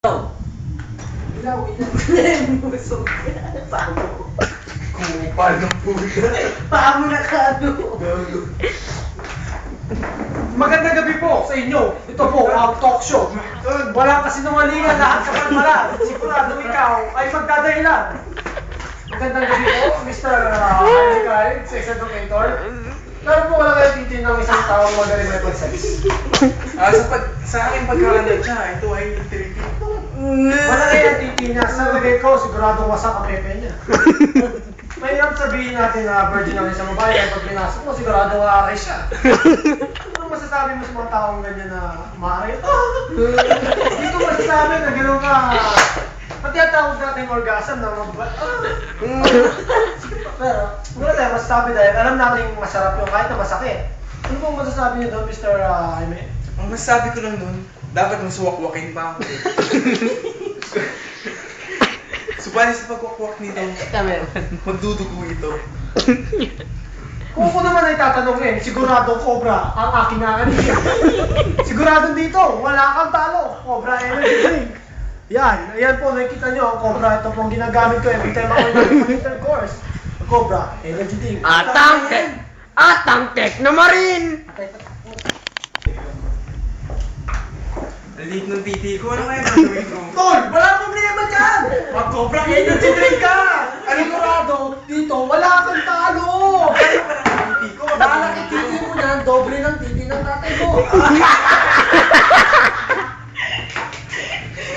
Ilaw, busog. Paano? Kupal ng puta. Paano nakano? Magandang gabi po sa inyo. Ito po ang talk show. Walang kasinungalingan, lahat sa kalmala. Sigurado ikaw ay magdadahilan. Magandang gabi po, Mr. Halikay, sex educator. Pero po wala kayo titin ng isang taong magaling may pag-sex. Sa aking pagkakalatsa, ito ay therapy. Wala kayo titin niya. Sa lagay ko, sigurado wasak ang pepe niya. Mahirap sabihin natin na virgin ang isang babae ay pag pinasok mo, sigurado maaray siya. Ano masasabi mo sa mga taong ganyan na maaray? Hindi ko masasabi na gano'n ka. Pati ang tawag natin orgasm na Pero, wala tayo masasabi dahil alam natin masarap yung kahit na masakit. Ano pong masasabi niyo doon, Mr. Jaime? Ang masasabi ko lang doon, dapat masuwak-wakin pa ako. Subalit sa pagwakwak nito, magdudugo ito. Kung ako naman ay tatanungin, sigurado Cobra ang aking aanin. Sigurado dito, wala kang talo. Cobra Energy Drink. Yan, ayan po, nakikita nyo ang Cobra. Ito pong ginagamit ko every time ako nag-intercourse. Cobra Energy Drink. Atang Technomarine! Nalit ng titi ko, ano kaya gagawin ko? Tol, wala problema dyan! Mag-Cobra Energy Drink ka! Sigurado, dito, wala kang talo! Ano ka ng titi ko? Dahil ititi mo na, doble ng titi ng tatay mo.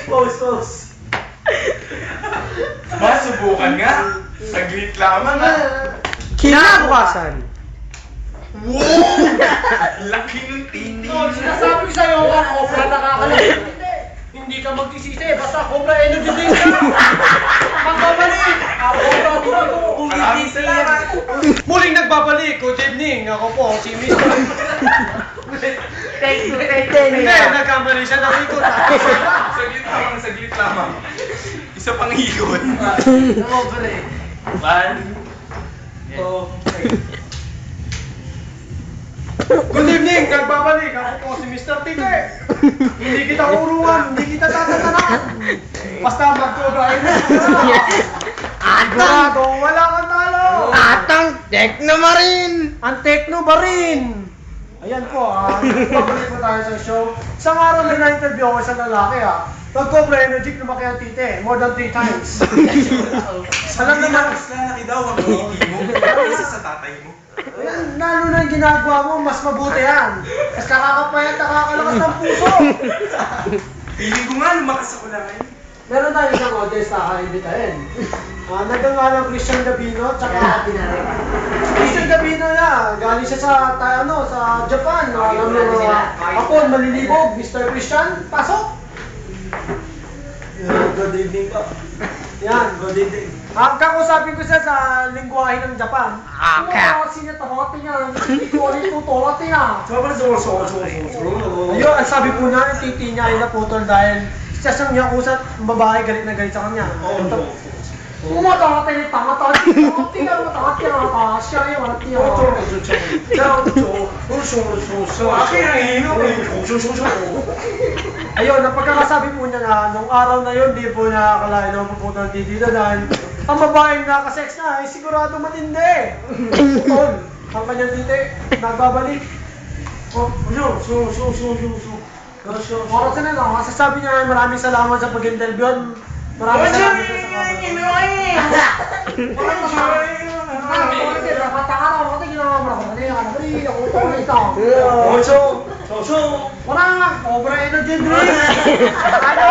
Pause. Masubukan nga. Saglit lamang ha. Kinabukasan! Wow! Laki ng titi. Tol, sinasabi ko sa'yo, ang Cobra nakakalaki. Hindi ka magsisisi, basta Cobra Energy Drink ka! Magbabalik! Ang Cobra dito! Maraming salamat. Muling nagbabalik, good evening! Ako po, si Mr. Hindi, nagkamali siya ng ikot. Saglit lamang. Isa pang ikot. Nagbabalik. Good evening! Nagbabalik! Ako po si Mr. Tite! Hindi kita urungan, hindi kita tatatanan! Basta mag-Cobra Energy ka! Sigurado, wala kang talo! Atang Technomarine! Ang Techno ba rin? Ayan po, babalik po tayo sa show. Isang araw may na-interview ako isang lalaki Nag-Cobra Energy, lumaki ang tite, more than 3 times. Alam naman, Mas lalaki daw ang titi mo. Isa sa tatay mo. ayan, lalo na yung ginagawa mo, mas mabuti yan. Mas kakakapayat, nakakalakas ng puso. Feeling ko nga lumakas ako lang ngayon. Meron tayo isang audience na kakaibitahin. Nagangalang Christian Gabino, tsaka Christian Gabino galing siya sa Japan. Alam mo, ako, malilibog, Mr. Christian, pasok! Good evening po. Yan, good evening. Kakusapin ko siya sa lingwahe ng Japan. Sinatawati niya, hindi ko ulit tutulati niya. Ayun, ang sabi po niya, yung titi niya ay naputol dahil siya siyang yakusat, babae galit na galit sa kanya. Umatangati, tangati, siya yung ati. Akin ang hino. Ayun, ang pagkakasabi po niya na nung araw na yun, di po nakakalain na mapuputol ang titi na dahil ang babaeng nakasex na ay sigurado matindi. Tol, ang kanyang titi, nagbabalik. Oras na lang, masasabi niya ay maraming salamat sa pag-interview. Maraming salamat sa Cobra Energy Drink! Ano?